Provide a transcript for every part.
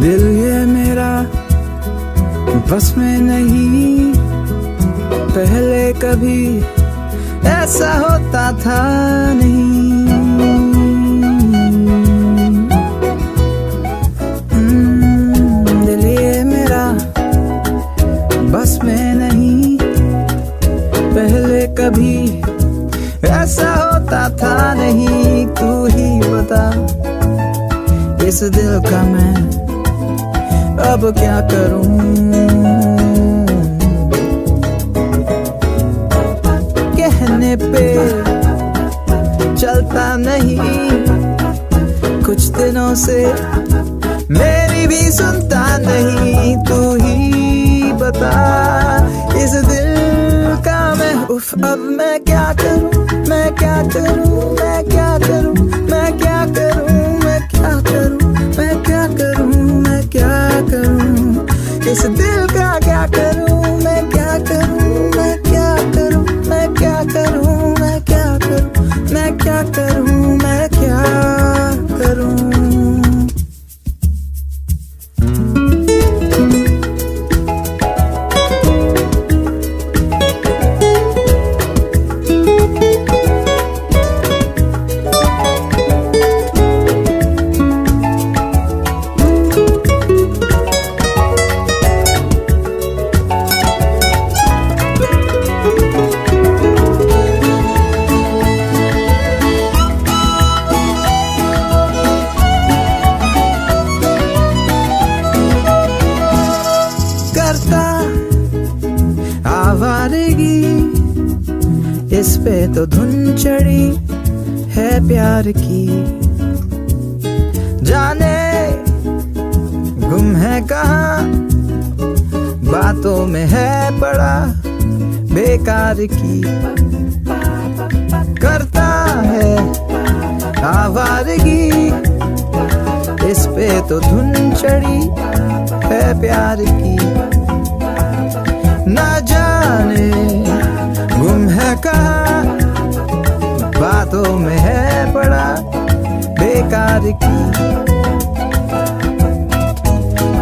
दिल ये मेरा बस में नहीं, पहले कभी ऐसा होता था नहीं। दिल ये मेरा बस में नहीं, पहले कभी ऐसा होता था नहीं। तू ही बता इस दिल का मैं अब क्या करूं। कहने पे चलता नहीं, कुछ दिनों से मेरी भी सुनता नहीं। तू ही बता इस दिल का मैं उफ अब मैं क्या करूं, मैं क्या करूं, मैं क्या करूं, मैं क्या करूं, मैं क्या करूं, मैं क्या करूं, मैं क्या करूं। इस दिल का क्या करूं, मैं क्या करूं, मैं क्या करूं, मैं क्या करूं, मैं क्या करूं, मैं क्या करूं, मैं क्या करूं। इस पे तो धुन चढ़ी है प्यार की, जाने गुम है कहाँ, बातों में है पड़ा बेकार की। करता है आवारगी, इस पे तो धुन चढ़ी है प्यार की। ना जाने गुम है कहाँ, बातों में है पड़ा बेकार की।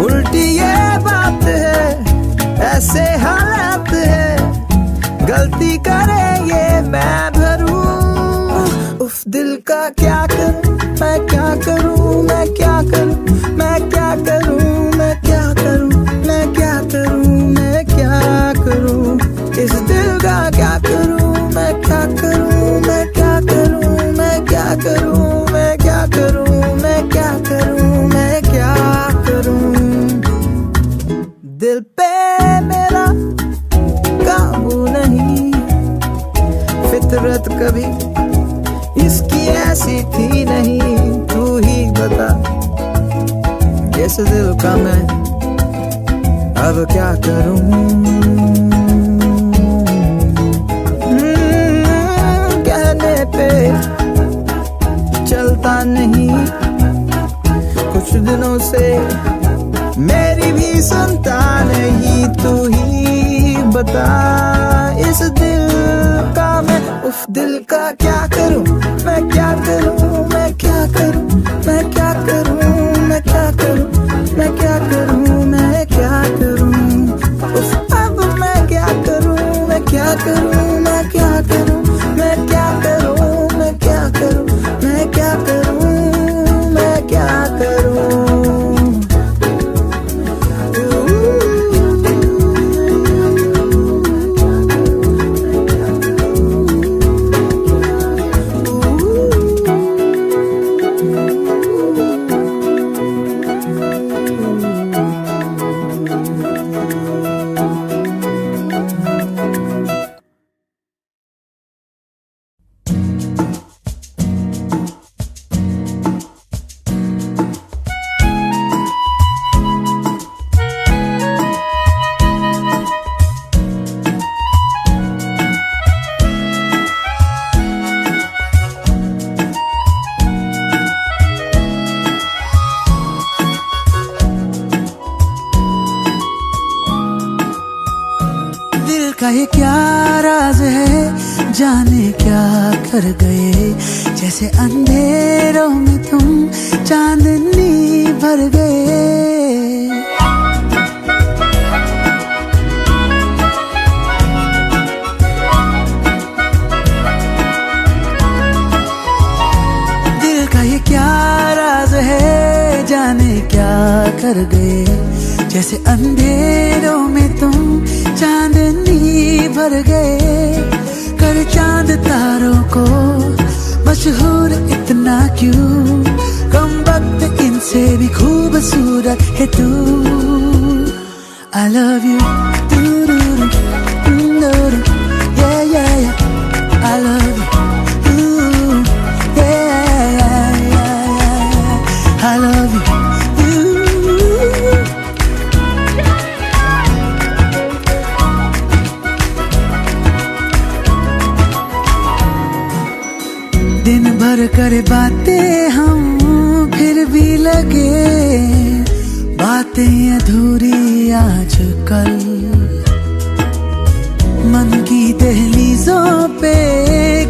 उल्टी ये बात है, ऐसे हालात है, गलती करे ये मैं भरूं। उफ दिल का क्या करूं, मैं क्या करूं, मैं क्या करूं, मैं क्या करूं, मैं क्या करूं, मैं क्या करूं, मैं क्या करूं। इस दिल का क्या करूं, मैं क्या करूं, मैं क्या करूं, मैं क्या करूं, मैं क्या करूं, मैं क्या करूं, मैं क्या करूं। दिल पे मेरा काबू नहीं, फितरत कभी इसकी ऐसी थी नहीं। तू ही बता इस दिल का मैं अब क्या करूं। चलता नहीं, कुछ दिनों से मेरी भी सुनता नहीं। तू ही बता इस दिल का मैं उफ दिल का क्या करूं, मैं क्या करूं, मैं क्या करूं, मैं क्या करूं, मैं क्या करूं, मैं क्या करूं, मैं क्या करूं। उफ अब मैं क्या करूं, मैं क्या करूं, मैं क्या करूं, मैं क्या करूं, मैं क्या करूं, मैं क्या करूं, मैं क्या करूं। का ये क्या राज है जाने क्या कर गए, जैसे अंधेरों में तुम चांदनी भर गए। दिल का ये क्या राज है, जाने क्या कर गए, जैसे अंधेरों में तुम चांदनी भर गए। कर चांद तारों को मशहूर इतना क्यों, कम वक्त इनसे भी खूबसूरत है तू। I love you, yeah yeah yeah, I love you, yeah yeah yeah, I love you. दिन भर करे बातें हम, फिर भी लगे बातें अधूरी आजकल। मन की दहलीजों पे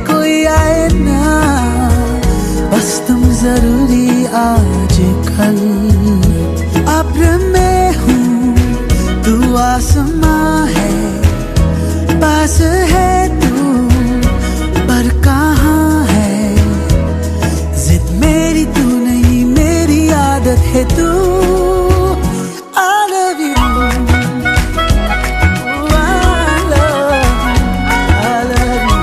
कोई आए ना, बस तुम जरूरी आजकल। अब्र में हूँ तू आसमां है, पास है तू पर कहाँ है। जिद मेरी तू नहीं, मेरी आदत है तू। I love you, I love you,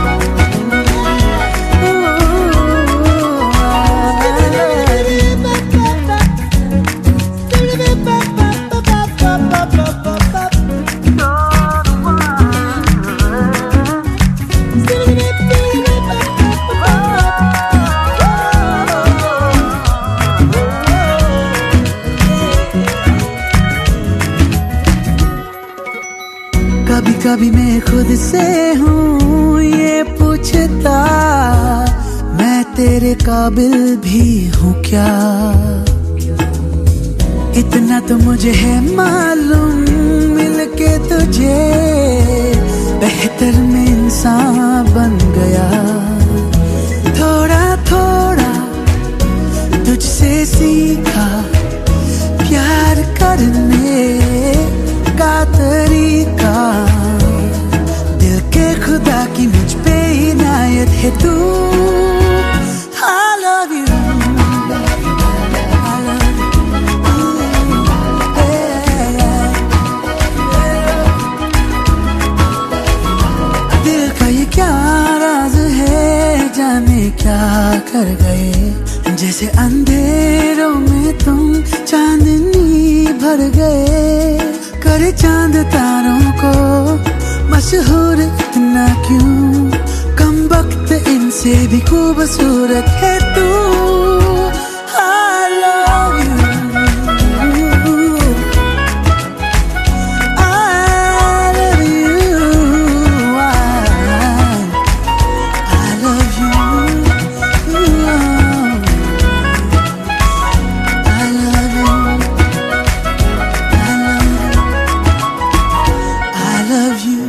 कभी कभी मैं खुद से हूँ ये पूछता, मैं तेरे काबिल भी हूँ क्या। इतना तो मुझे है मालूम, मिलके तुझे बेहतर में इंसान बन गया। थोड़ा थोड़ा तुझसे सीखा प्यार करने का तरीका। दिल के खुदा की मुझ पे इनायत है तू। I love you, I love you, yeah. दिल का ये क्या राज है, जाने क्या कर गए, जैसे अंधेरों में तुम चांदनी भर गए। कर चांद तारों को मशहूर इतना क्यों, कम वक्त इनसे भी खूबसूरत है तू। I love you, I love you, I love you, I love you, I love you.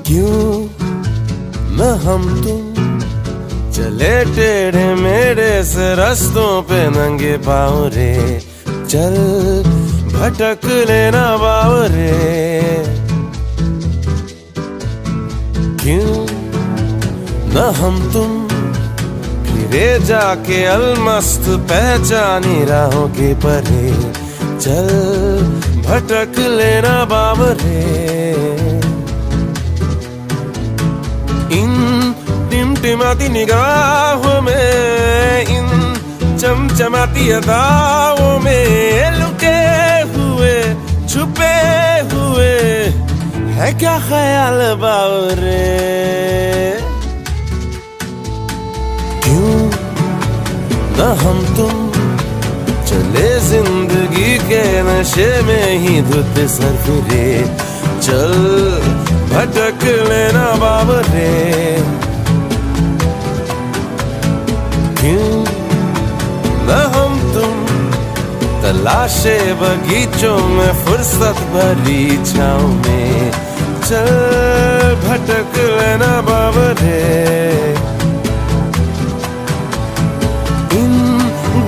क्यों न हम तुम चले टेढ़े मेढ़े से रास्तों पे नंगे पाँव रे, चल भटक लेना बाव रे। क्यों न हम तुम फिरे जाके अलमस्त पहचानी राहों के परे, चल भटक लेना बाव रे। इन टिमटिमाती निगाहों में, इन चमचमाती अदाओं में लुके हुए छुपे हुए है क्या ख्याल बावरे। क्यों न हम तुम नशे में ही धुत सर फिरे, चल भटक लेना बाबरे। क्यों न हम तुम तलाशे बगीचों में फुर्सत भरी छाँव में, चल भटक लेना बाबरे। इन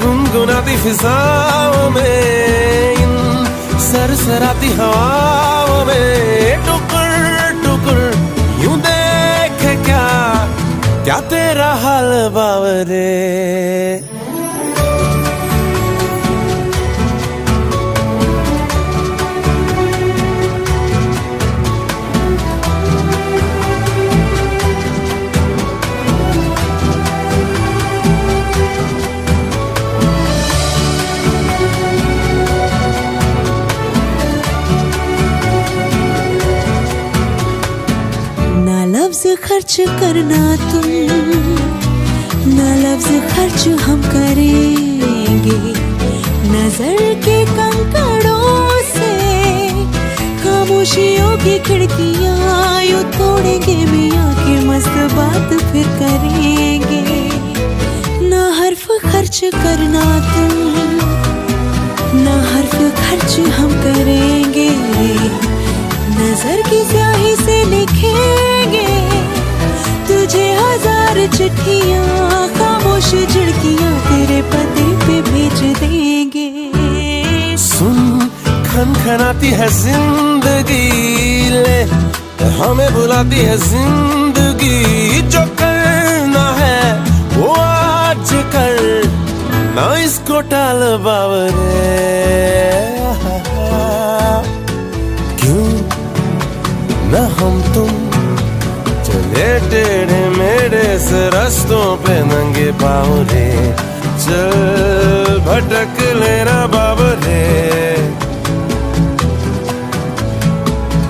गुनगुनाती फिजाओं में, इन सरसराती हवाओं में, टुकुर टुकुर यूं देखे क्या तेरा हाल बाबरे। खर्च करना तुम, ना लफ्ज खर्च हम करेंगे, नजर के कंकड़ों से खामोशियों की खिड़कियां यूं तोड़ेंगे, मियाँ की मस्त बात फिर करेंगे। ना हर्फ खर्च करना तुम, ना हर्फ खर्च हम करेंगे, नजर की स्याही से लिखेंगे तुझे हजार चिट्ठियां, खामोश झिड़कियां तेरे पते पे भेज देंगे। सुन खनखनाती है जिंदगी, ले हमें बुलाती है जिंदगी, जो करना है वो आज कर, ना इसको टाल बाबरे। क्यों न हम तुम चले टेढ़े मेढ़े से रास्तों पे नंगे पाँव रे, चल भटक लेना बाबरे।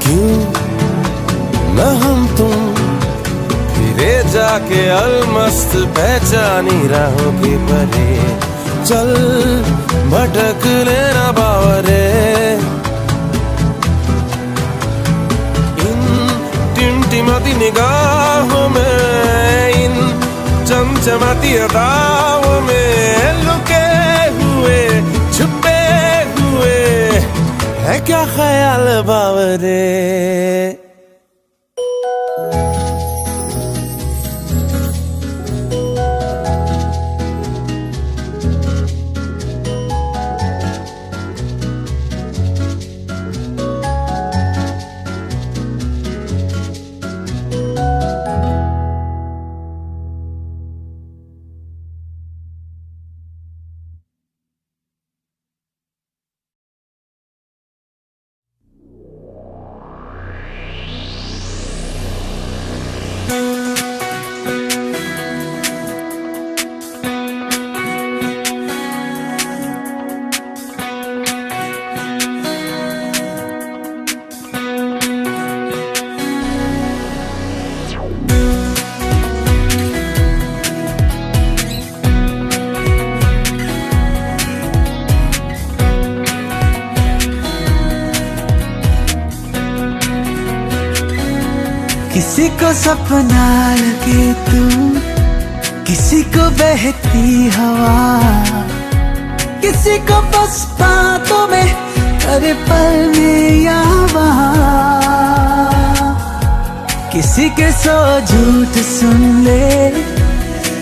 क्यों न हम तुम फिरे जाके अलमस्त पहचानी राहों के परे, चल भटक लेना बाबरे। टिमटिमाती निगाहों में, इन चमचमाती अदाओं में, लुके हुए छुपे हुए है क्या ख्याल बाबरे। किसी को सपना लगे तू, किसी को बहती हवा, किसी को बस बातों में करे पल में या वहाँ, किसी के सौ झूठ सुन ले,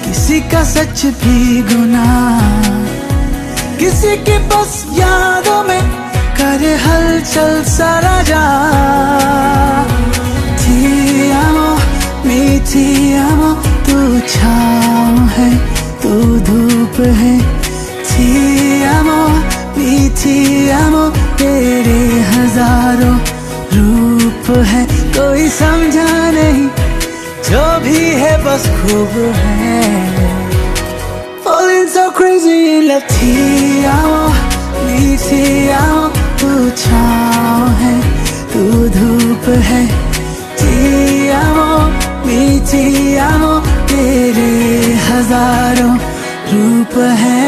किसी का सच भी गुनाह, किसी के बस यादों में करे हलचल सारा जा। मीठी आमो तू छाँव है, तू धूप है, मीठी आमो तेरे हजारों रूप है, कोई समझा नहीं जो भी है बस खूब है। Falling so crazy in love, मीठी आमो तू छाँव है, तू धूप है, मीठी आमो तेरे हजारों रूप है।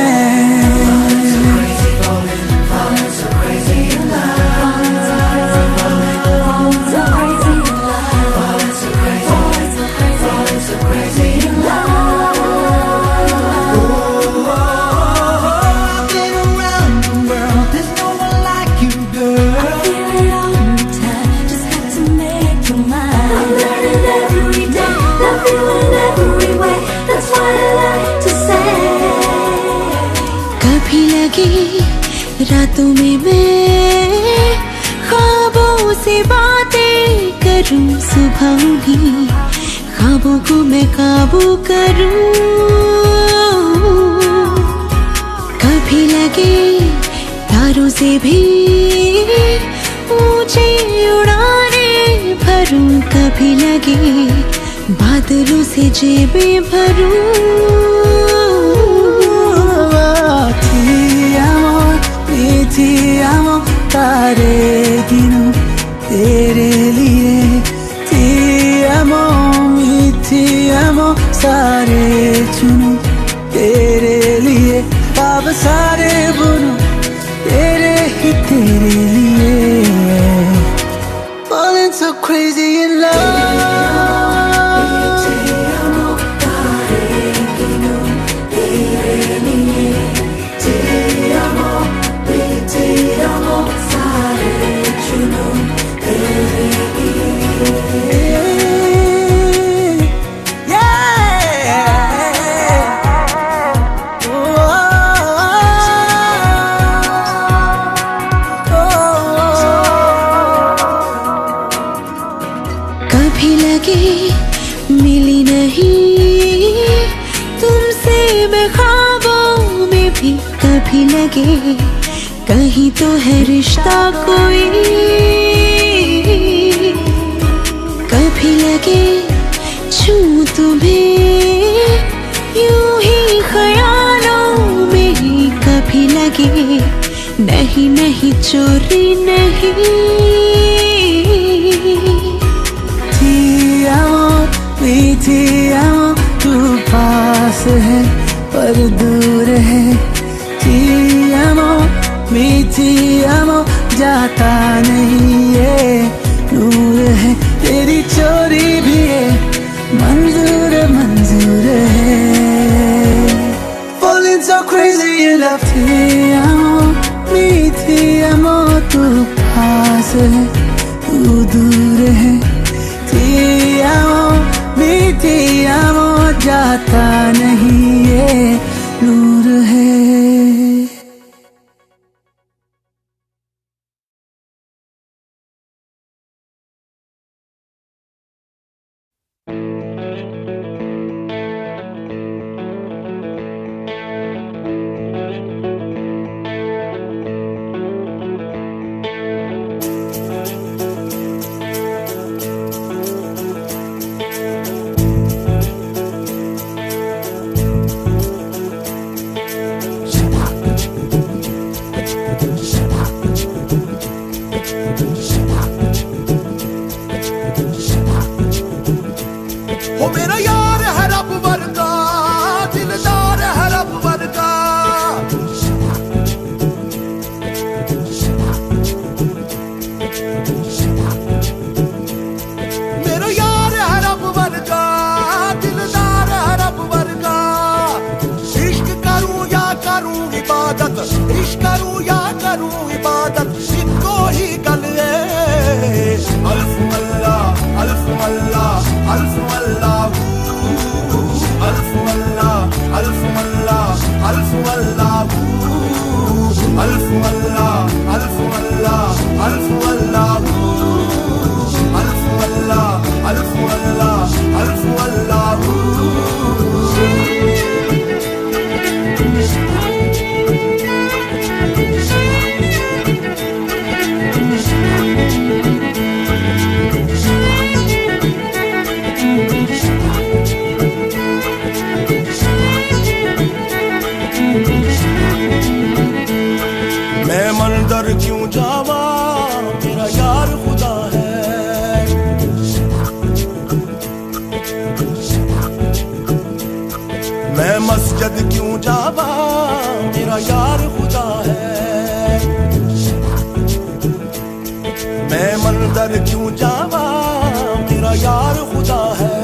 मैं ख्वाबों से बातें करूं, सुबह भी ख्वाबों को मैं काबू करूं। कभी लगे तारों से भी ऊंची उड़ाने भरूं, कभी लगे बादलों से जेबें भरूं। Ti amo, तारे गिनूं तेरे लिए। Ti amo, ti amo, सारे चुनूं तेरे लिए। अब सारे बुनूं तेरे ही तेरे लिए। Falling so crazy in love। कभी लगे मिली नहीं तुमसे मैं ख्वाबों में भी, कभी लगे कहीं तो है रिश्ता कोई। कभी लगे छूं तुम्हें यूं ही ख्यालों में ही, कभी लगे नहीं नहीं चोरी नहीं। Ti amo, तू पास है पर दूर है। Ti amo, ti amo, जाता नहीं ये नूर है। तेरी चोरी भी है मंजूर मंजूर है। Falling so crazy in love। Ti amo, तू पास है तू दूर है। Ti amo, जाता नहीं ये नूर है। हो मेरा यार है रब वर्गा, दिलदार है रब वर्गा। मेरा यार है रब वर्गा, दिलदार है रब वर्गा। इश्क करूं या करूं इबादत, इश्क करूं या करूं इबादत, इनको ही गल है। अल्फ अल्लाह अल्फ अल्लाह अल्फ अल्लाह अल्फ अल्लाह अल्फ अल्लाह अल्फ अल्लाह अल्फ अल्लाह अल्फ अल्लाह अल्फ अल्लाह अल्फ अल्लाह अल्फ अल्लाह अल्फ अल्लाह। मैं मंदिर क्यों जावा, मेरा यार खुदा है। मैं मस्जिद क्यों जावा, मेरा यार खुदा है। मैं मंदिर क्यों जावा, मेरा यार खुदा है।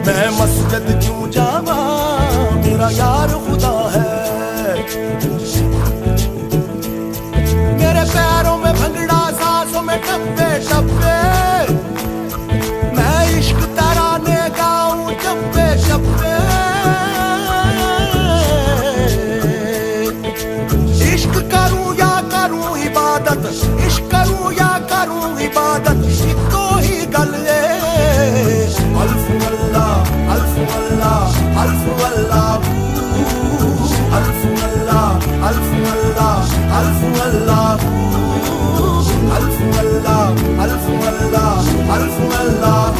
मैं मस्जिद क्यों जावा, मेरा यार खुदा है। मेरे पैरों में भंगड़ा, सांसों में टप्पे टप्पे, मैं इश्क तराने गाऊं चप्पे चप्पे। इश्क करूं या करूं इबादत, इश्क करूं या करूं इबादत, इको ही गल है। अल्फ अल्लाह अल्फ अल्लाह अल्फ अल्लाह अल्फ अल्लाह अल्फ अल्लाह अल्फ अल्लाह अल्फ अल्लाह अल्फ अल्लाह अल्फ अल्लाह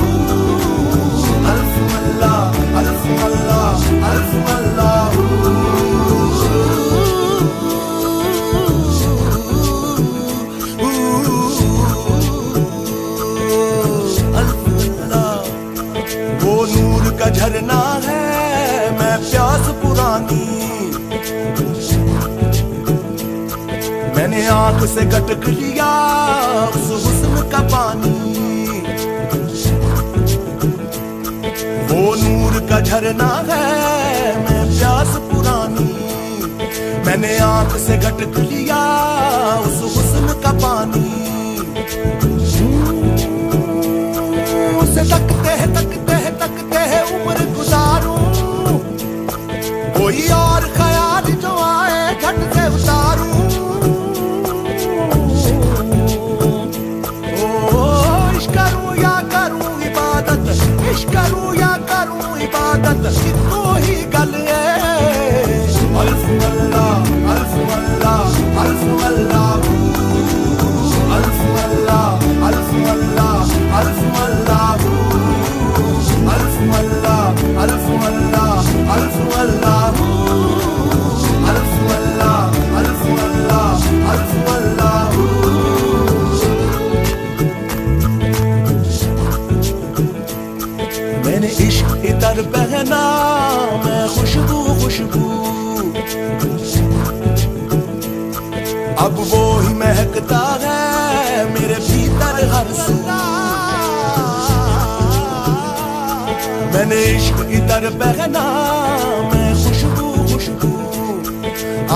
अल्फ अल्लाह अल्फ अल्लाह अल्फ अल्लाह। वो नूर का झरना है, मैं प्यास पुरानी, मैंने आंख से गटक लिया उस हुस्न का पानी। वो नूर का झरना है, मैं प्यास पुरानी, मैंने आंख से गटक लिया उस हुस्न का पानी। उसे तकते है उम्र गुजारूं, कोई और ख्याल जो आए झट से उतारूं। इश्क करूं या करूं इबादत, इश्क करूं या करूं इबादत, इतो ही गल है। अल्फ अल्लाह अल्फ अल्लाह अल्फ अल्लाह अल्फ अल्लाह अल्फ अल्लाह अल्फ अल्लाह अल्फ अल्लाह अल्फ अल्लाह अल्फ अल्लाह अल्फ अल्लाह अल्फ अल्लाह अल्फ अल्लाह। मैंने इश्क इतर पहना, मैं खुशबू खुशबू, अब वो ही महकता है मेरे भीतर हर सू। मैंने इश्क इतर पहना, मैं खुशबू खुशबू,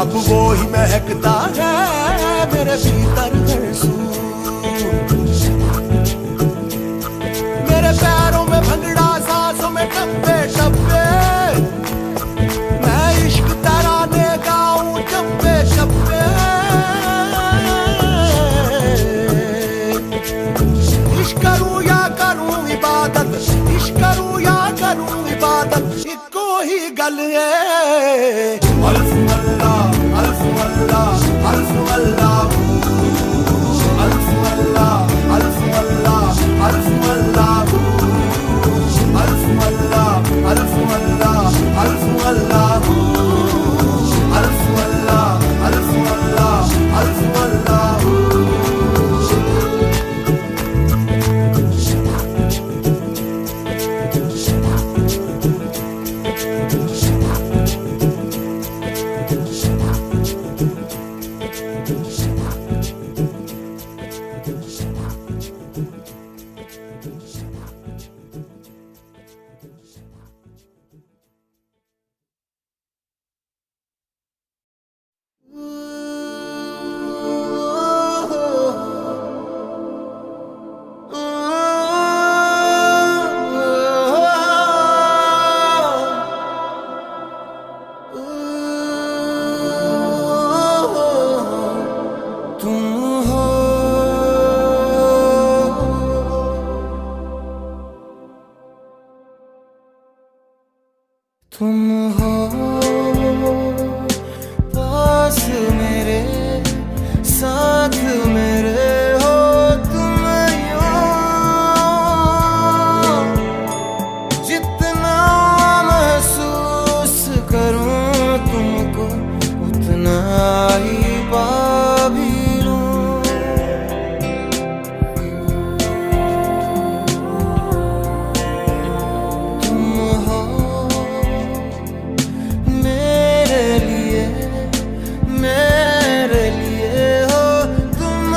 अब वो ही महकता है मेरे भीतर हर सू। मेरे पैरों में भंगड़ा, सांसों में टप्पे टप्पे, मैं इश्क तराने गाऊं चप्पे चप्पे। इश्क करूं या करूं इबादत, इश्क करूं या करूं इबादत, इको ही गल है। अल्फ अल्लाह अल्फ अल्लाह अल्फ अल्लाह अल्फ अल्लाह अल्फ अल्लाह अल्फ अल्लाह अल्फ अल्लाह अल्फ अल्लाह अल्फ अल्लाह अल्फ अल्लाह अल्फ अल्लाह अल्फ अल्लाह। तुम हो पास मेरे, साथ मेरे हो तुम यूं, जितना महसूस करूं तुमको उतना ही पा भी लूं। तुम हो मेरे लिए हो तुम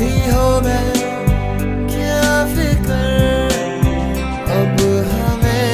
ही हो गए, क्या फिक्र अब हमें।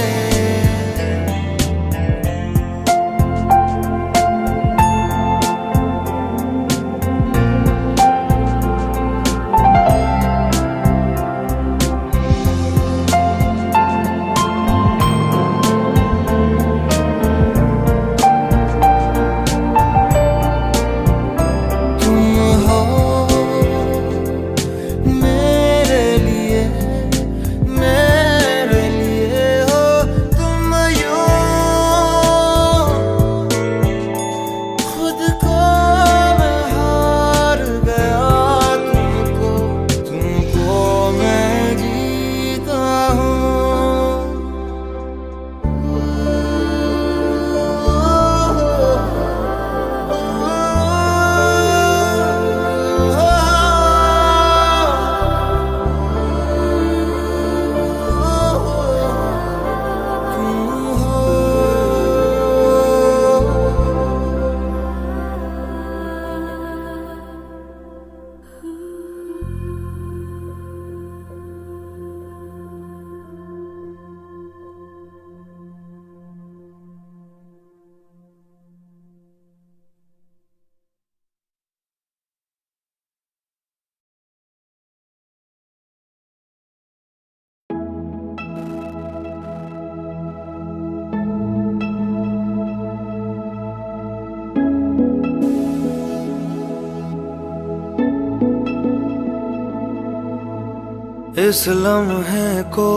इस लम्हे को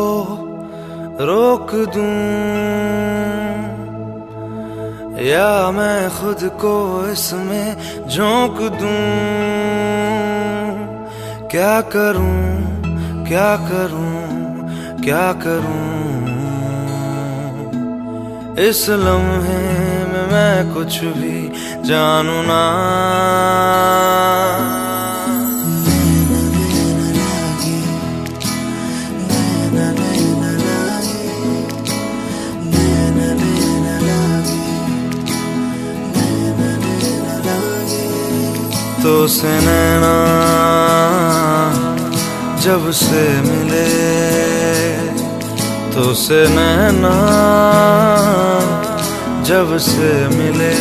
रोक दूं या मैं खुद को इसमें झोंक दूं, क्या करूं क्या करूं क्या करूं। इस लम्हे में मैं कुछ भी जानू ना, तो से नैना जब से मिले, तो से नैना जब से मिले,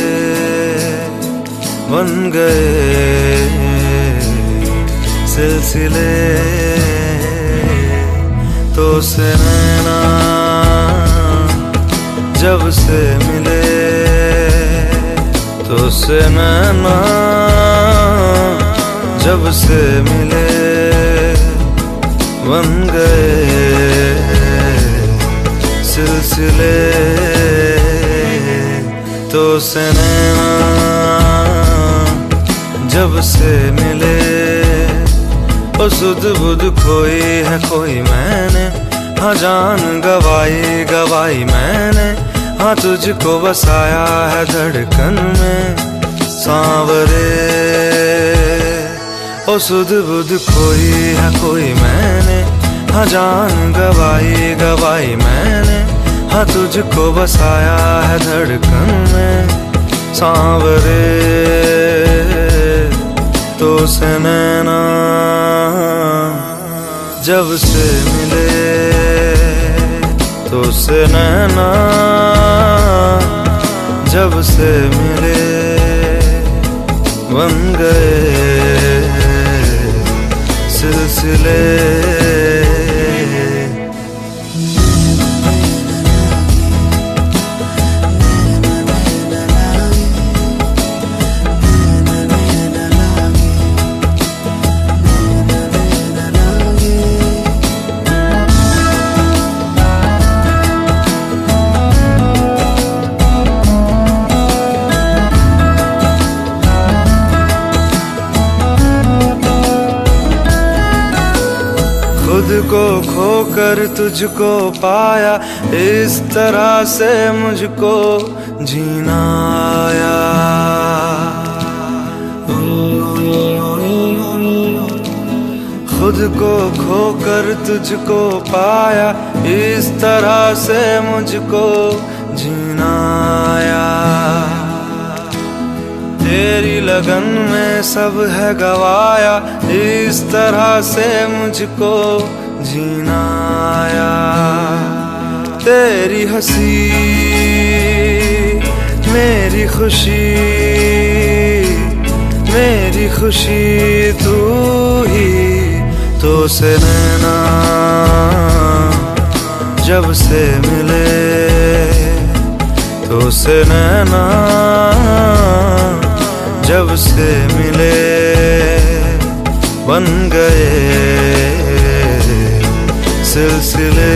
बन गए सिलसिले। तो से नैना जब से मिले, तो से नैना जब से मिले, बन गए सिलसिले। तो से नैना जब से मिले, ओ सुध बुध खोई है कोई मैंने, हाँ जान गवाई गवाई मैंने, हाँ तुझको बसाया है धड़कन में सांवरे। ओ सुध बुध खोई है कोई मैंने, हाँ जान गवाई गवाई मैंने, हाँ तुझको बसाया है धड़कन में सांवरे। तो से नैना जब से मिले, तो से नैना जब से मिले, बन गए सिलसिले। खुद को खोकर तुझको पाया, इस तरह से मुझको जीना आया। खुद को खोकर तुझको पाया, इस तरह से मुझको जीना आया। तेरी लगन में सब है गवाया, इस जिस तरह से मुझको जीना आया। तेरी हंसी मेरी खुशी, मेरी खुशी तू ही। तो से नैना जब से मिले, तो से नैना जब से मिले, बन गए सिलसिले।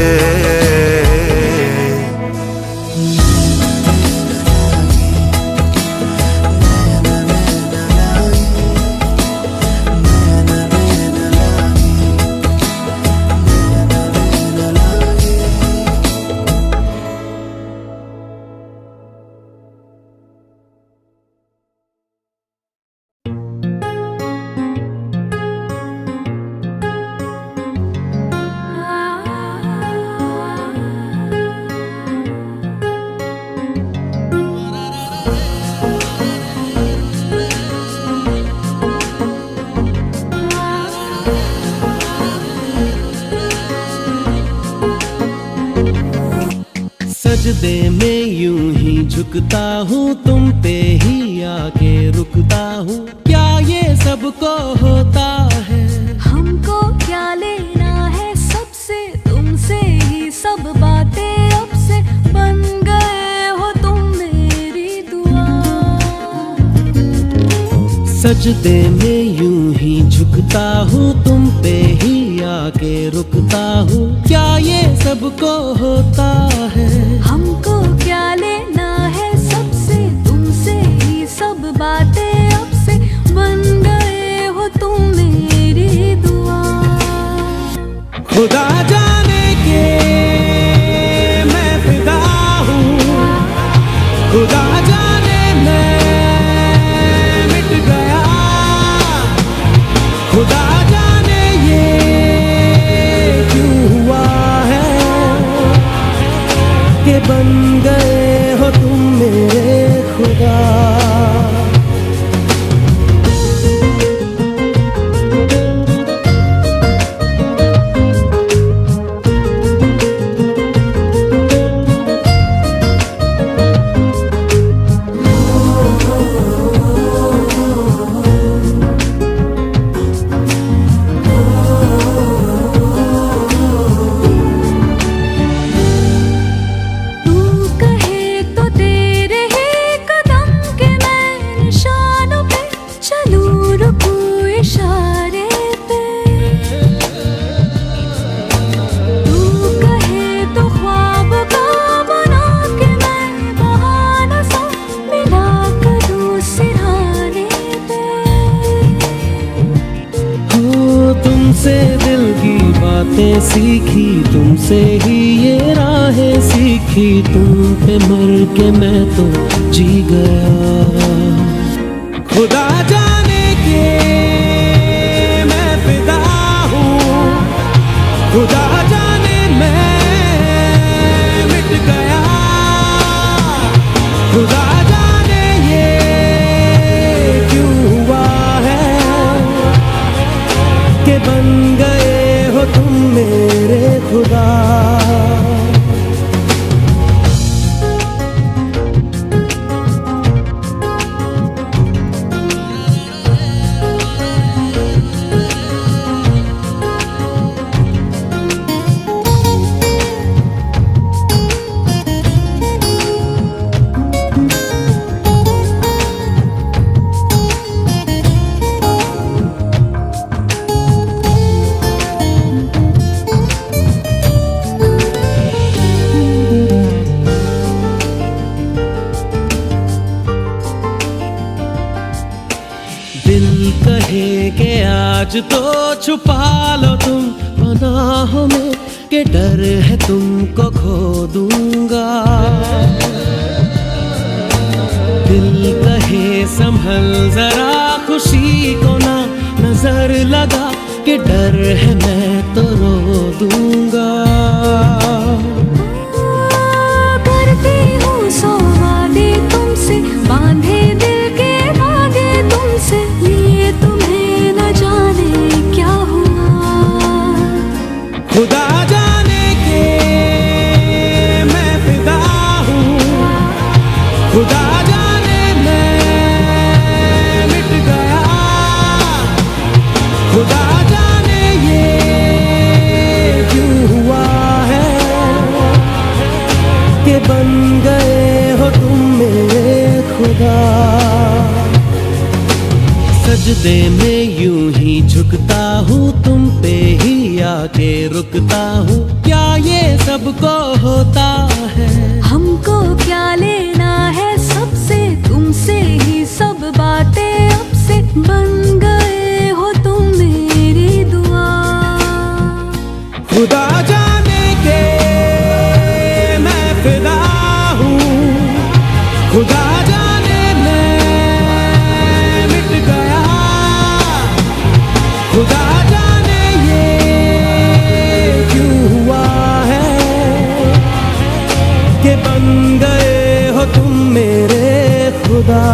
सजदे में यूं ही झुकता हूँ, तुम पे ही आके रुकता हूँ। क्या ये सबको होता है? हमको क्या लेना है सबसे, तुमसे ही सब बातें अब से। बन गए हो तुम मेरी दुआ। सजदे में यूं ही झुकता हूँ, तुम पे ही आके रुकता हूँ। क्या ये सबको होता है? हमको क्या लेना है सबसे, तुमसे ही सब बातें अब से। बन गए हो तुम मेरी दुआ। खुदा जाने के मैं फिदा हूँ, खुदा जाने मैं मिट गया। खुदा जाने ये क्यों हुआ है कि बन गए हो तुम मेरे खुदा। सीखी तुमसे ही ये राहें सीखी, तुम पे मर के मैं तो जी गया। खुदा जाने के मैं फिदा हूँ, खुदा जाने मैं मिट गया। खुदा जाने ये क्यों हुआ है कि बन गए हो तुम मेरे खुदा। कहे के आज तो छुपा लो तुम पनाहों में, के डर है तुमको खो दूंगा। दिल कहे संभल जरा खुशी को ना नजर लगा, के डर है मैं तो रो दूंगा। करती हूँ सौ वादे तुमसे, बांधे दिल के धागे तुमसे, लिए तुम्हें न जाने क्या सजदे में यूं ही झुकता हूँ, तुम पे ही आके रुकता हूँ, क्या ये सबको होता है? हमको क्या लेना है सबसे, तुमसे ही सब बातें अब से, बन गए हो तुम मेरी दुआ। खुदा जाने के मैं फिदा हूँ, खुदा जाने मैं मिट गया, खुदा जाने ये क्यों हुआ है कि बन गए हो तुम मेरे खुदा।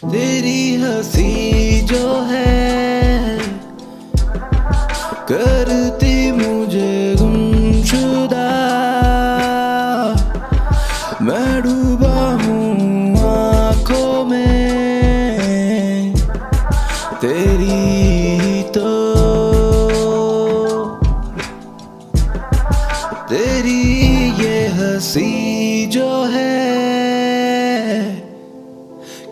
तेरी हंसी जो है करती मुझे गुमशुदा, मैं डूबा हूँ आँखों में तेरी, तो तेरी ये हंसी जो है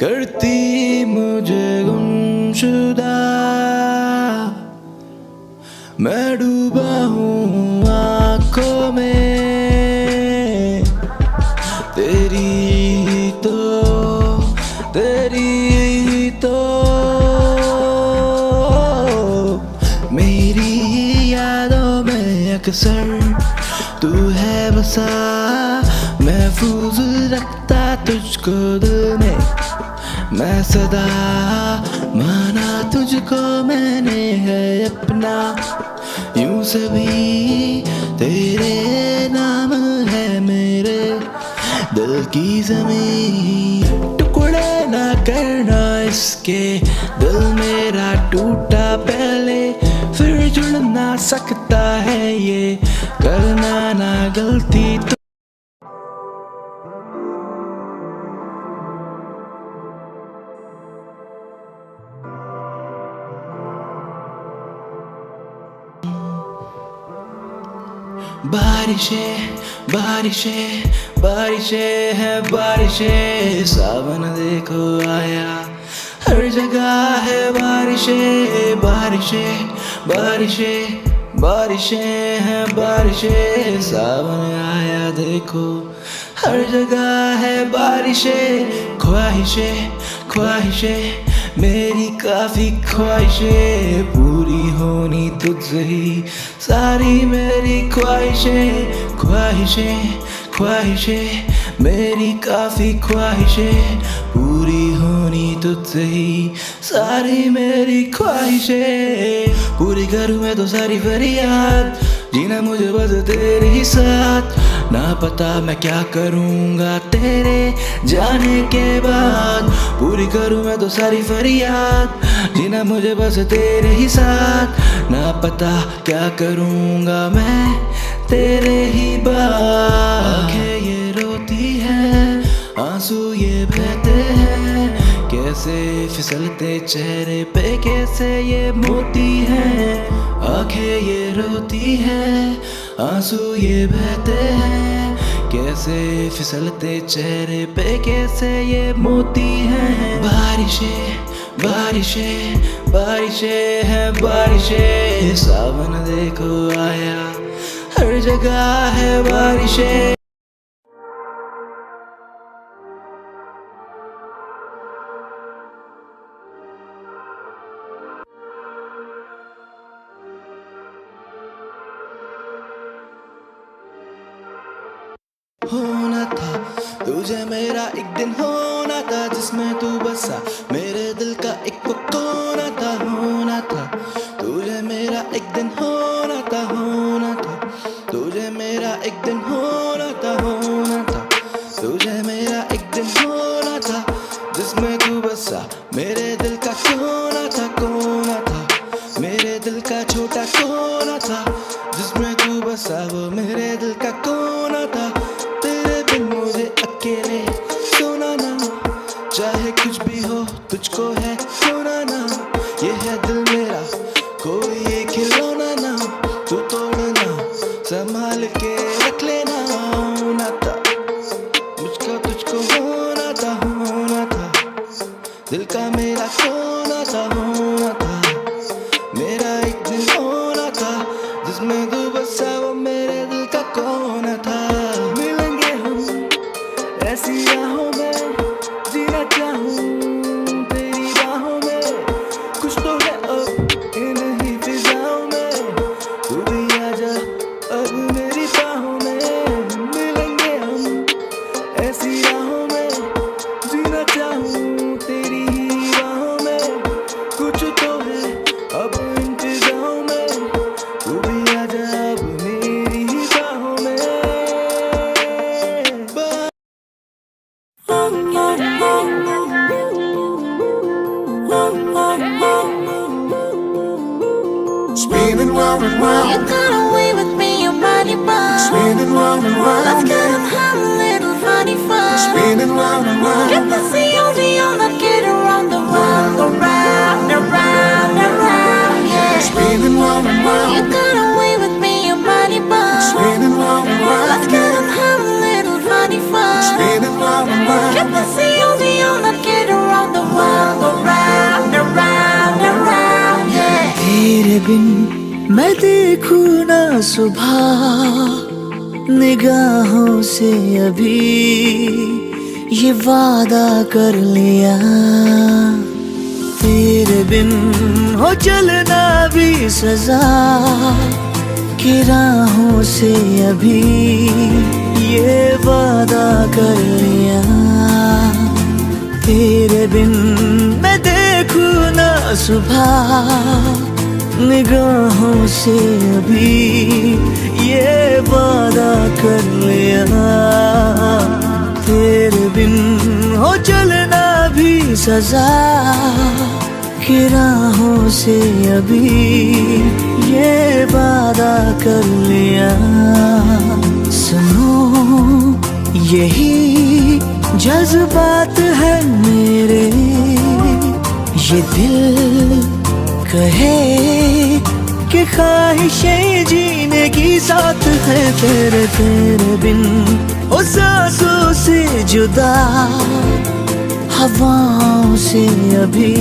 करती मुझे गुमशुदा, मैं डूबा हूँ आँखों में तेरी, तो तेरी, तो मेरी यादों में अक्सर तू है बसा, महफूज रखता तुझको दिल में मैं सदा, माना तुझको मैंने है अपना, यूं सभी तेरे नाम है मेरे दिल की ज़मीं, टुकड़े ना करना इसके, दिल मेरा टूटा पहले फिर जुड़ ना सकता है ये, करना ना गलती तो बारिशें बारिशें बारिशें है बारिशें, सावन देखो आया, हर जगह है बारिशें बारिशें बारिशें बारिशें है बारिशें, सावन आया देखो, हर जगह है बारिशें, ख्वाहिशें ख्वाहिशें मेरी काफी ख्वाहिशें पूरी होनी तुझसे ही, सारी मेरी ख्वाहिशें ख्वाहिशें ख्वाहिशें मेरी काफी ख्वाहिशें पूरी होनी तुझसे ही, सारी मेरी ख्वाहिशें पूरी करूँ मैं तो सारी फरियाद, जीना मुझे बस तेरे ही साथ, ना पता मैं क्या करूँगा तेरे जाने के बाद, पूरी करूँ मैं तो सारी फरियाद, जीना मुझे बस तेरे ही साथ, ना पता क्या करूँगा मैं तेरे ही बाद। आँखें ये रोती हैं, आंसू ये बहते हैं, कैसे फिसलते चेहरे पे कैसे ये मोती हैं, आँखें ये रोती हैं, आंसू ये बहते हैं, कैसे फिसलते चेहरे पे कैसे ये मोती हैं, बारिशें बारिशें बारिशें है बारिशें, सावन देखो आया, हर जगह है बारिशें। होना था तुझे मेरा एक दिन, होना था जिसमें तू बसा, मेरे दिल का एक दिल का छोटा कोना था जिसमें तू बसा, वो मेरे दिल का कोना था। तेरे बिन मुझे अकेले सोना ना, चाहे कुछ भी हो तुझको है खोना ना। ये है दिल मेरा कोई ये खिलौना ना, तू तोड़ना संभाल के रख लेना। नाता मुझको तुझको होना था, दिल का मेरा खोना था, होना था। मेरा एक दिन होना था जिसमें तू बसा, वो मेरे दिल का कोना था। मिलेंगे हम ऐसी राहों में, जीना चाहूं तेरी बाहों में। कुछ तो है अब इन ही फिजाओं में, तू भी आजा अब मेरी बाहों में। मिलेंगे हम ऐसी राहों में, जीना चाहूं तेरी ही बाहों में। कुछ तो है अब इन फिजाओं में, तू भी आजा अब मेरी ही बाहों में। Spinning round and round, You got away with me, your body bound. spinning round and Let's round, get up, have a little funny fun. spinning round and Get round, the COD on, let's get around the world, around, around, around, yeah. spinning round and You round, got away with me, your body bound. spinning round and Let's round, get up, have a little funny fun. spinning round and Get round. the COD on, let's get around the world, around, around, around, yeah. तेरे बिन मैं देखूं ना सुबह निगाहों से, अभी ये वादा कर लिया। तेरे बिन हो चलना भी सजा की राहों से, अभी ये वादा कर लिया। तेरे बिन मैं देखूं ना सुबह निगाहों से, अभी ये वादा कर लिया। तेरे बिन हो चलना भी सजा की राहों से, अभी ये वादा कर लिया। सुनो यही जज्बात है मेरे, ये दिल कहे कि ख्वाहिशें जीने की साथ है। तेरे तेरे बिन ओ सांसों से जुदा, हवाओं से, अभी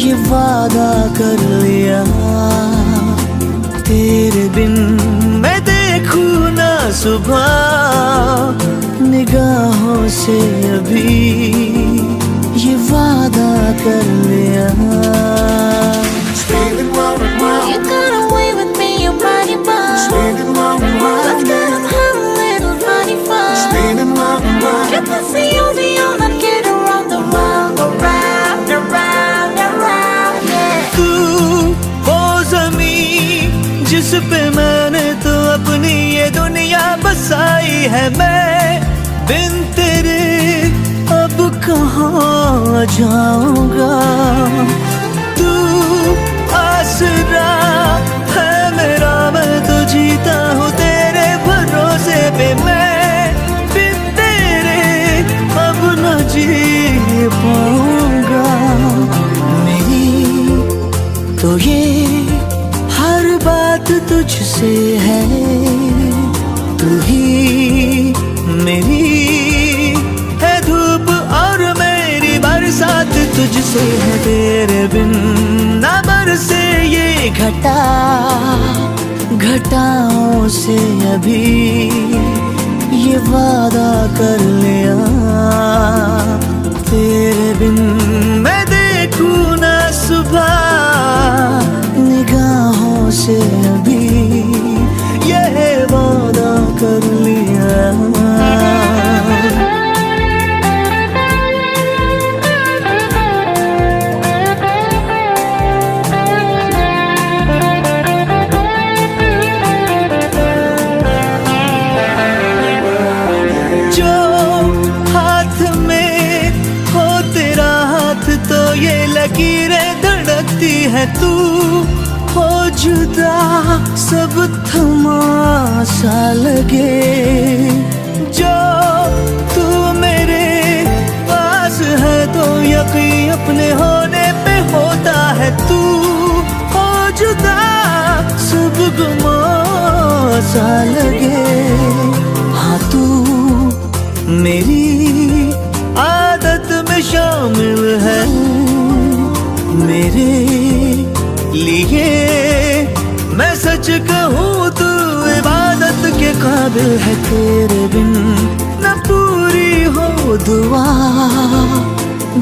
ये वादा कर लिया। तेरे बिन मैं देखूं ना सुबह निगाहों से, अभी ये वादा कर लिया। Spinning round and round, You got away with me, your body bound. spinning round and Let's round, get up, have a little funny fun. spinning round and Get round. the COD on, let's get around the world, around, around, around, yeah. तू वो ज़मीं जिस पे मैंने तो अपनी ये दुनिया बसाई है, मैं बिन तेरे अब कहाँ जाऊंगा। तू आसरा है मेरा, मैं तो जीता हूँ तेरे भरोसे पे। मैं बिन तेरे अब न जी पाऊंगा। मेरी तो ये हर बात तुझसे है, तू ही मेरी है धूप और मेरी बरसात तुझसे है। तेरे बिन ना बरसे ये घटा, घटाओं से, अभी ये वादा कर लिया। तेरे बिन मैं देखूं ना सुबह निगाहों से, अभी ये वादा कर लिया। है तू हो जुदा, सब तमाशा लगे। जो तू मेरे पास है तो यकीन अपने होने पे होता है। तू हो जुदा, सब तमाशा लगे। हाँ तू मेरी आदत में शामिल है, मेरे लिए मैं सच कहूँ तू इबादत के काबिल है। तेरे बिन न पूरी हो दुआ,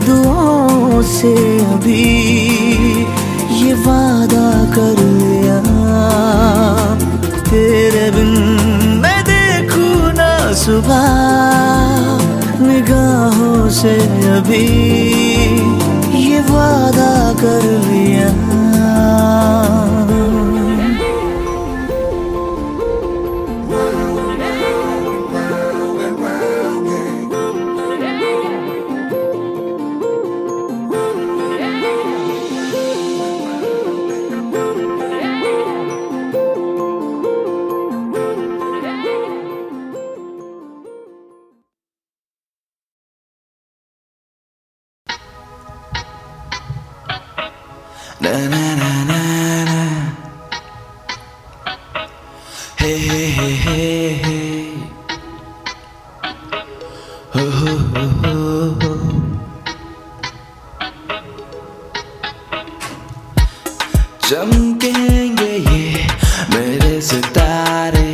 दुआओं से अभी ये वादा कर लिया। तेरे बिन मैं देखूँ ना सुबह, निगाहों से अभी ये वादा कर लिया। Na na na na na. Hey hey hey hey hey. Ho ho ho ho ho. चमकेंगे ये मेरे सितारे,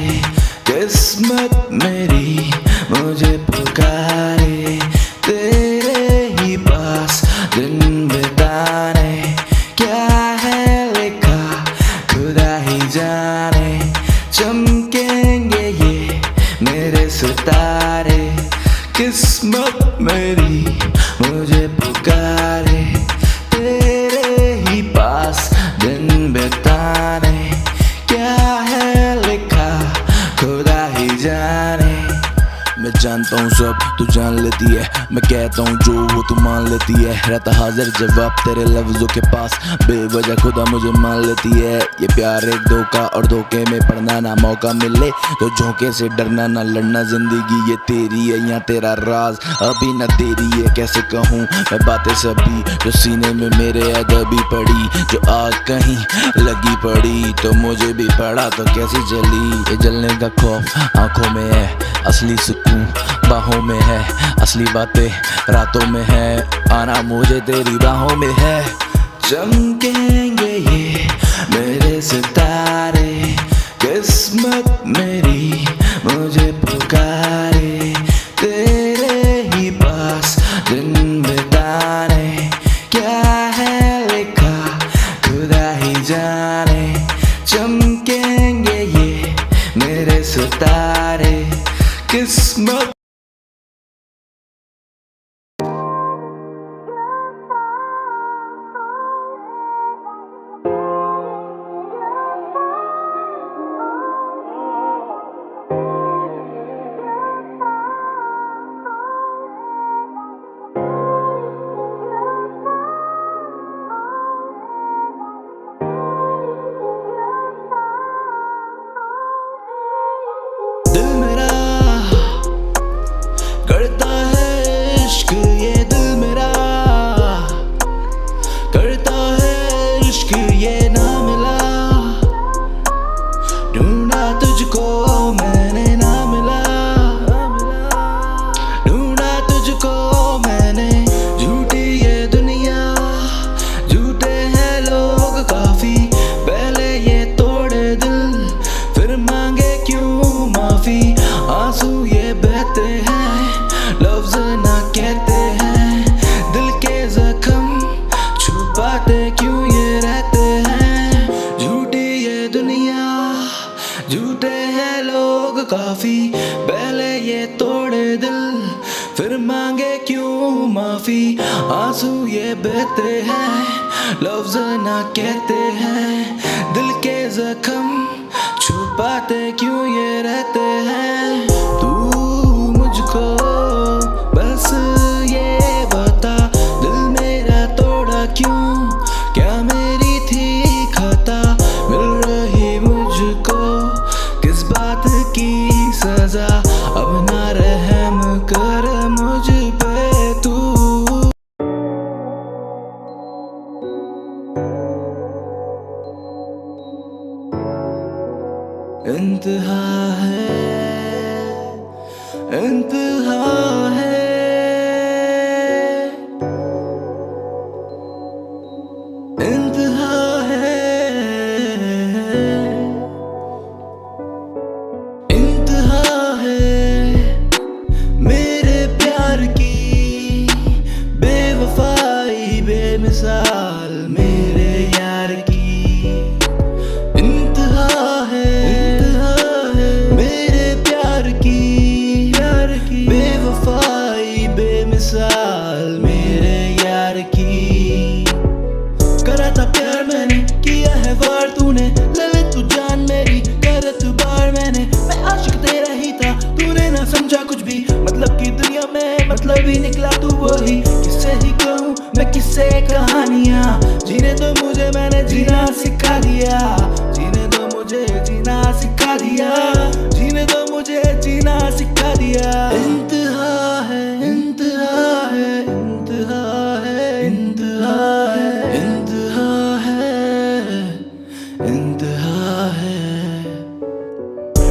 किस्मत मेरी मुझे पुकारे। तेरे ही पास दिन बिताने, क्या है लिखा खुदा ही जाने। चमकेंगे ये मेरे सितारे, किस्मत मेरी मुझे पुकारे। तेरे ही पास दिन बिताने, क्या है लिखा खुदा ही जाने। मैं जानता हूँ सब तू जान लेती है, मैं कहता हूँ जो वो तू मान लेती है। रहता हाजिर जवाब तेरे लफ्जों के पास, बेवजह खुदा मुझे मान लेती है। ये प्यार एक धोखा और धोखे में पड़ना, ना मौका मिले तो झोंके से डरना, ना लड़ना। जिंदगी ये तेरी है या तेरा राज, अभी न देरी है। कैसे कहूँ मैं बातें सभी जो सीने में मेरे अदबी पड़ी। जो आग कहीं लगी पड़ी तो मुझे भी पड़ा तो कैसी जली। ये जलने का खौफ आंखों में है, असली सुकून बाहों में है। असली बातें रातों में है, आना मुझे तेरी बाहों में है। चमकेंगे ये मेरे सितारे, किस्मत मेरी मुझे पुकारे। तेरे ही पास दिन बिताने, क्या है लिखा खुदा ही जाने। चमकेंगे ये मेरे सितारे, किस्मत काफी, पहले ये तोड़े दिल फिर मांगे क्यों माफी। आंसू ये बहते हैं लफ्ज ना कहते हैं, दिल के जख्म छुपाते क्यों ये रहते हैं। तू मुझको बस ये बता, दिल मेरा तोड़ा क्यों, क्या मेरी थी इंतहा है, इंतहा है, इंतहा है, इंतहा है मेरे प्यार की बेवफाई बेमिसाल मेरे यार की। इंतहा है मेरे प्यार की बेवफाई बेमिसाल मेरे यार की। करा था प्यार मैंने, किया है वार तूने, ले ले तू जान मेरी, कर तू बार मैंने। मैं आशिक तेरा ही था, तूने ना समझा कुछ भी, मतलब की दुनिया में मतलब ही निकला तू वही। किससे ही कहूँ मैं किससे कहानियाँ, जीने दो मुझे मैंने जीना सिखा दिया, जीने दो मुझे जीना सिखा दिया, जीने दो मुझे जीना सिखा दिया। इंतहा है, इंतहा है, इंतहा है, इंतहा है, इंतहा है, इंतहा है।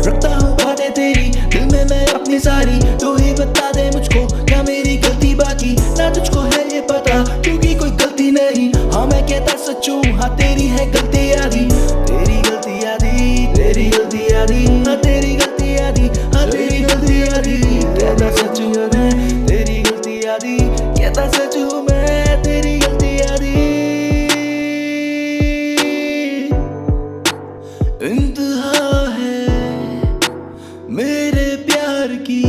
रखता हूँ बातें तेरी दिल में मैं अपनी सारी, तू ही बता दे मुझको क्या मेरी गलती बाकी, ना तुझको है ये पता क्योंकि कोई गलती नहीं। हाँ मैं कहता सच हूँ, हाँ तेरी है गलती आधी, तेरी गलती आधी, तेरी गलती आधी, हाँ तेरी गलती आधी, हाँ तेरी गलती आधी। कहता सच हूँ मैं तेरी गलती आधी, कहता सच हूँ मैं तेरी गलती आधी। इंतहा है मेरे प्यार की।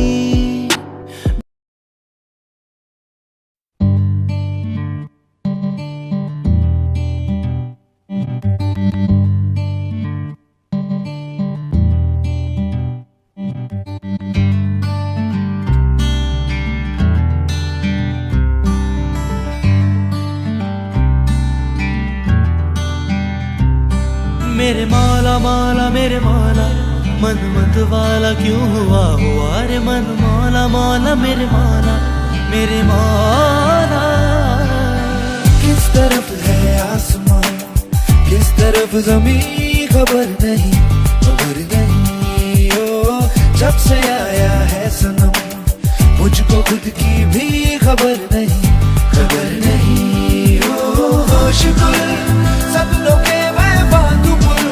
मेरे मौला मौला मेरे मौला, मन मत वाला क्यों हुआ रे मन। मौला मौला मेरे मौला, मेरे मौला। किस तरफ है आसमान, किस तरफ जमीन, खबर नहीं, खबर नहीं। ओ जब से आया है सनम, मुझको खुद की भी खबर नहीं, खबर नहीं। ओ होश गुल सपनों के मैं बांधू पुल,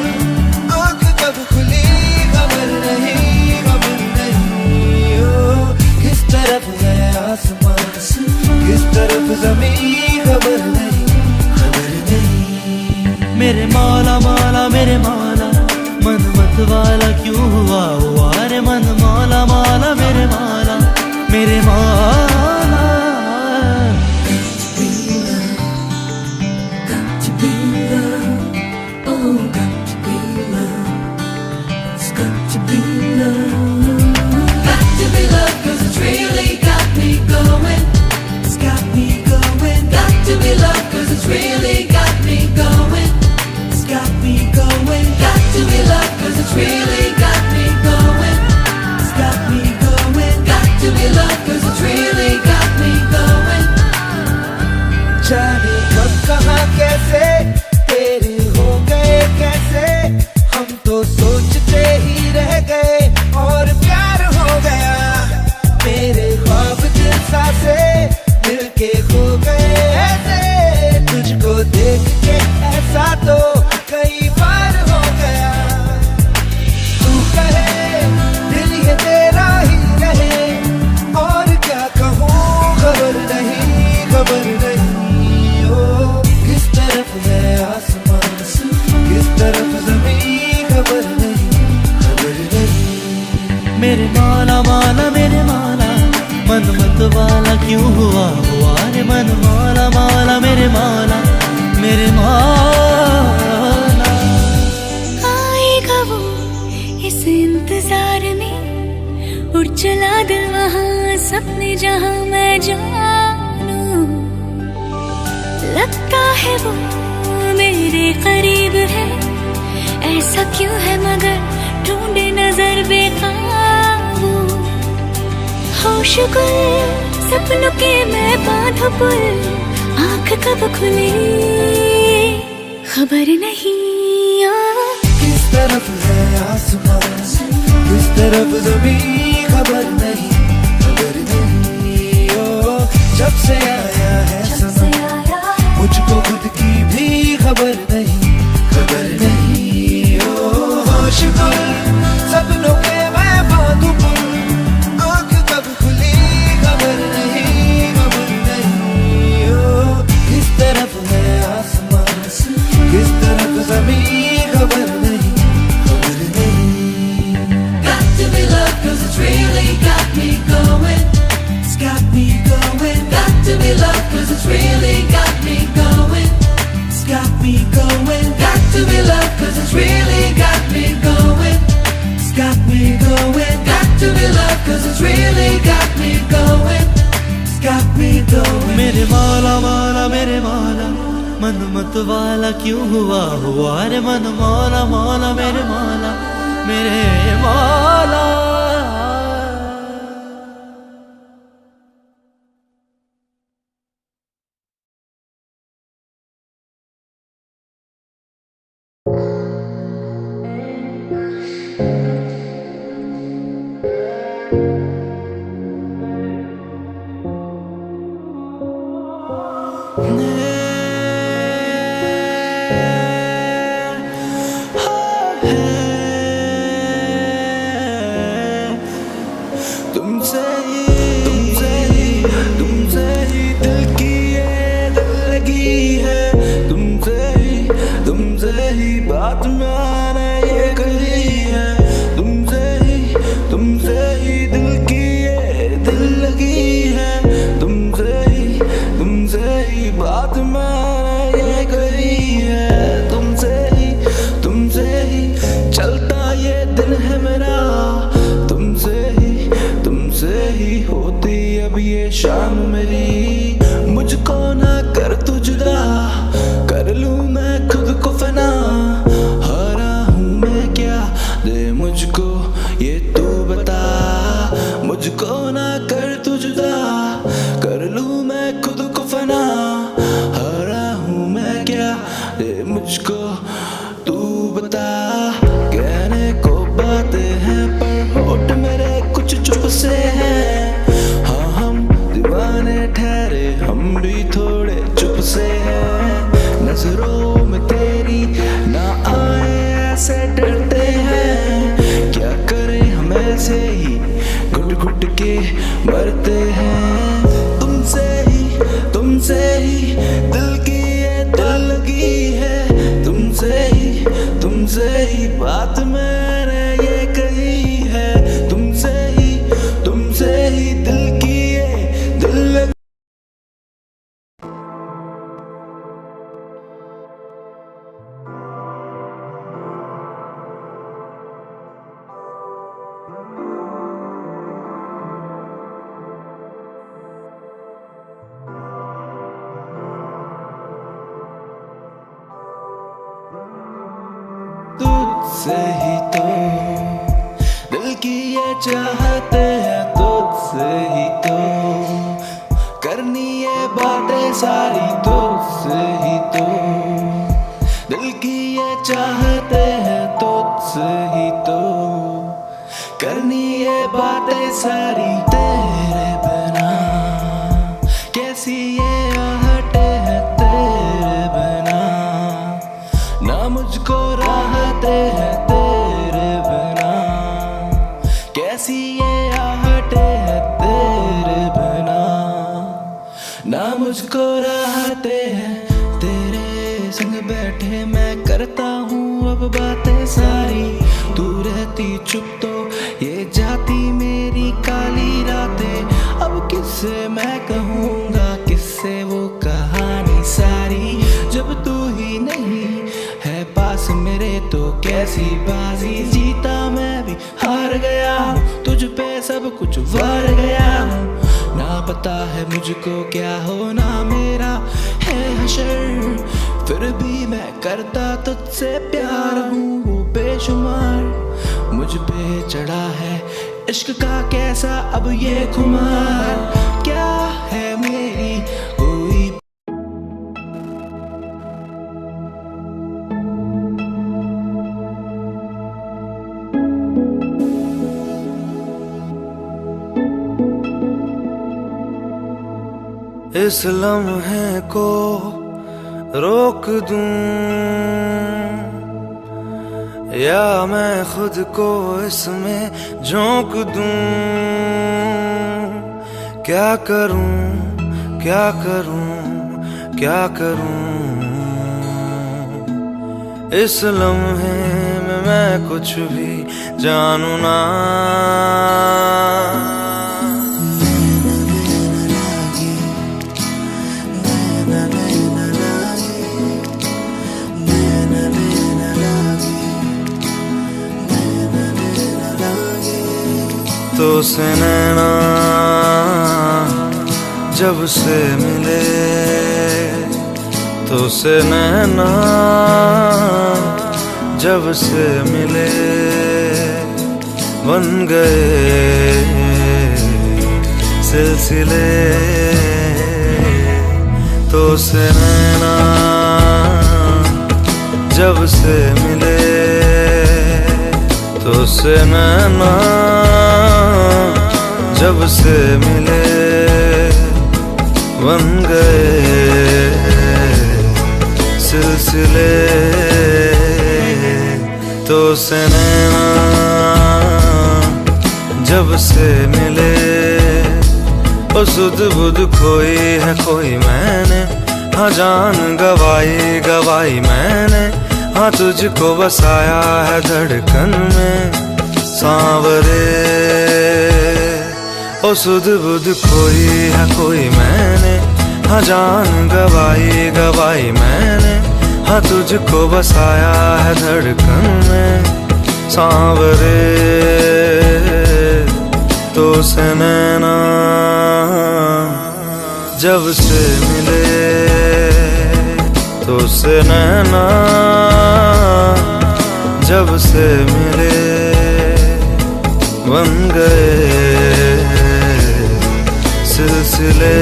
आँख कब खुली खबर नहीं, खबर नहीं। ओ किस तरफ है आसमान, किस तरफ जमीन, खबर नहीं, खबर नहीं। मेरे मौला मौला मेरे मौला, मन मत वाला क्यों हुआ रे मन। मौला मौला मेरे मौला, मेरे मौला। जाने कब कहाँ कैसे तेरे हो गए कैसे, हम तो सोचते ही रह गए और प्यार हो गया। मेरे ख्वाब दिल सा से मिलके खो गए ऐसे, तुझको देख के ऐसा तो कई बार हो गया। तू कहे दिल ये तेरा ही रहे, और क्या कहूँ खबर नहीं, खबर नहीं। किस तरफ है आसमान, किस तरफ जमीन, खबर नहीं, खबर नहीं। मेरे मौला मौला मेरे मौला, मन मत वाला क्यों हुआ रे मन। मौला मौला मेरे मौला, मेरे मौला। आएगा वो इस इंतजार में, उड़ चला दिल वहाँ सपने जहाँ मैं जानू। लगता है वो मेरे करीब है, ऐसा क्यों है मगर ढूंढे नजर बेकाबू। होश गुल सपनों के मैं बांधू पुल, आँख कब खुली खबर नहीं। किस तरफ है आसमान, किस तरफ ज़मीं खबर नहीं, खबर नहीं। ओ जब से आया है सनम, मुझको खुद की भी खबर नहीं, खबर नहीं। ओ होश गुल सपनों के मैं बांधू पुल, आँख कब खुली खबर नहीं, खबर नहीं। ओ किस तरफ है आसमान, किस तरफ ज़मीन खबर नहीं, खबर नहीं। Got to be love 'cause it's really got me going. It's got me going, Got to be love 'cause it's really got me going. it's got me going, Got to be love 'cause it's really got me going. it's got me going, Got to be love 'cause it's really got me going. it's got me going। मेरे मौला मौला मेरे मौला, मन मत वाला क्यों हुआ रे मन मौला मौला मेरे मौला, मेरे मौला। तुमसे ही दिल की ये दिल लगी है, तुमसे ही बात मैंने ये कही है, तुमसे ही दिल की ये दिल लगी है, तुमसे ही बात मैंने ये कही है, तुमसे ही चलता ये दिन है मेरा, तुमसे ही होती अब ये शाम मेरी। मुझको ना कर तू जुदा, कर लूं मैं खुद को फना, हारा हूँ मैं क्या दे मुझको ये तू बता। मुझको ना कर तू जुदा, कर लूं मैं खुद को फना, हारा हूँ मैं क्या दे मुझको तू बता। कहने को बातें हैं पर होठ मेरे कुछ चुप से हैं, हाँ हम दीवाने ठहरे हम भी थोड़े चुप से हैं। नजरों में तेरी ना आए ऐसे डरते हैं, क्या करें हम ऐसे ही घुट घुट के मरते हैं। तुमसे ही दिल की ये दिल लगी है, तुमसे ही बात मैंने ये कही है, तुमसे ही दिल की ये दिल लगी। तुझसे ही तो दिल की ये चाहते हैं, तुझसे ही तो करनी ये बातें सारी, तुझसे ही तो दिल की ये चाहते हैं, तुझसे ही तो करनी ये बातें सारी। तेरे बिना कैसी ये आहटें हैं, तेरे बिना ना मुझको राहते हैं, तेरे बिना कैसी ये आहटें हैं, तेरे बिना ना मुझको राहते हैं। तेरे संग बैठे मैं करता हूँ अब बातें सारी, तू रहती चुप तो ये जाती मेरी काली रातें। अब किससे मैं कहूँगा, किससे वो कहानी सारी, जब तू ही नहीं है पास मेरे तो कैसी बाजी। जीता मैं भी हार गया हूँ, तुझ पे सब कुछ वार गया हूँ, ना पता है मुझको क्या होना मेरा है हशर। फिर भी मैं करता तुझसे प्यार हूँ वो बेशुमार, मुझ पे चढ़ा है इश्क का कैसा अब ये खुमार। क्या है मेरी कोई इस लम्हे को रोक दूं या मैं खुद को इसमें झोंक दूं। क्या करूं क्या करूं क्या करूं, इस लम्हे में मैं कुछ भी जानू ना। तो से नैना जब से मिले, तो से नैना जब से मिले, बन गए सिलसिले। तो से नैना जब से मिले, तो से नैना जब से मिले, बन गए सिलसिले। तो से नैना जब से मिले, ओ सुध बुध खोई है कोई मैंने, हाँ जान गवाई गवाई मैंने, हाँ तुझको बसाया है धड़कन में सांवरे। ओ सुध बुध खोई है कोई मैंने, हाँ जान गवाई गवाई मैंने, हाँ तुझको बसाया है धड़कन में सांवरे। तो से नैना जब से मिले, तो से नैना जब से मिले, बन गए सिलसिले।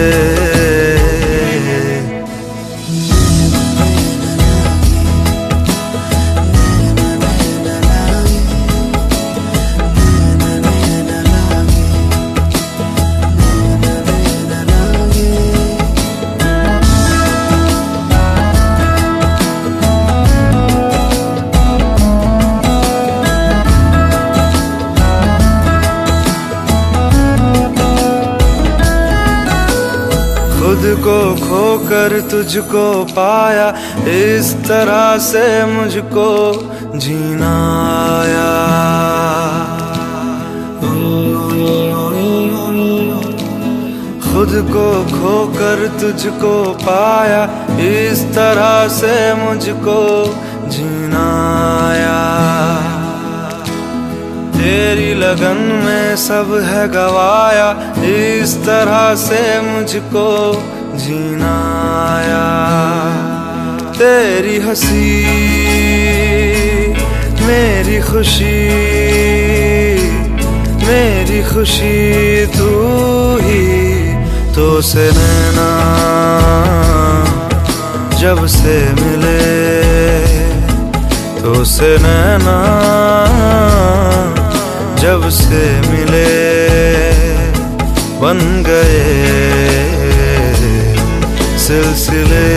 खुद को खोकर तुझको पाया, इस तरह से मुझको जीना आया। खुद को खोकर तुझको पाया, इस तरह से मुझको जीना आया। तेरी लगन में सब है गवाया, इस तरह से मुझको जीना आया। तेरी हंसी मेरी खुशी तू ही। तो से नैना जब से मिले, तो से नैना जब से मिले, बन गए सिलसिले।